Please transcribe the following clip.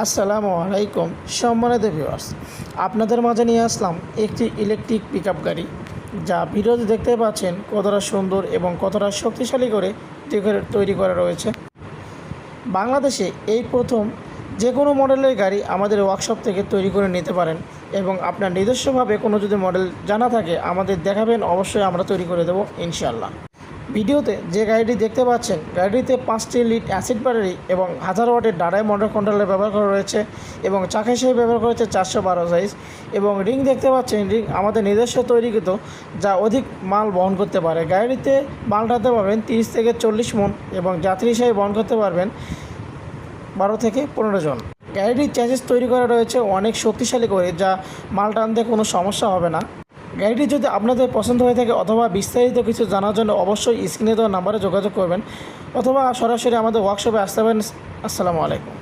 আসসালামু আলাইকুম সম্মানিত ভিউয়ার্স, আপনাদের মাঝে নিয়ে আসলাম একটি ইলেকট্রিক পিকআপ গাড়ি, যা ভিডিওতে দেখতে পাচ্ছেন কতটা সুন্দর এবং কতটা শক্তিশালী করে তৈরি করা রয়েছে। বাংলাদেশে এই প্রথম যে কোনো মডেলের গাড়ি আমাদের ওয়ার্কশপ থেকে তৈরি করে নিতে পারেন এবং আপনার নিজস্বভাবে কোনো যদি মডেল জানা থাকে আমাদের দেখাবেন, অবশ্যই আমরা তৈরি করে দেবো ইনশাআল্লাহ। ভিডিওতে যে গাড়িটি দেখতে পাচ্ছেন, গাড়িটিতে 5টি লিড অ্যাসিড ব্যাটারি এবং 1000 ওয়াটের ডাড়াই মোটর কন্ট্রোলার ব্যবহার করা রয়েছে এবং চাকা হিসেবে ব্যবহার করা হয়েছে 412 সাইজ এবং রিং দেখতে পাচ্ছেন, রিং আমাদের নিজস্ব তৈরিকৃত, যা অধিক মাল বহন করতে পারে। গাড়িতে মাল টানতে পারবেন 30 থেকে 40 মন এবং যাত্রী হিসেবে বহন করতে পারবেন 12 থেকে 15 জন। গাড়িটির চ্যাসিস তৈরি করা রয়েছে অনেক শক্তিশালী করে, যা মাল টানতে কোনো সমস্যা হবে না। গাড়িটি যদি আপনাদের পছন্দ হয়ে থাকে অথবা বিস্তারিত কিছু জানার জন্য অবশ্যই স্ক্রিনে দেওয়া নাম্বারে যোগাযোগ করবেন অথবা সরাসরি আমাদের ওয়ার্কশপে আসতে পারেন। আসসালামু আলাইকুম।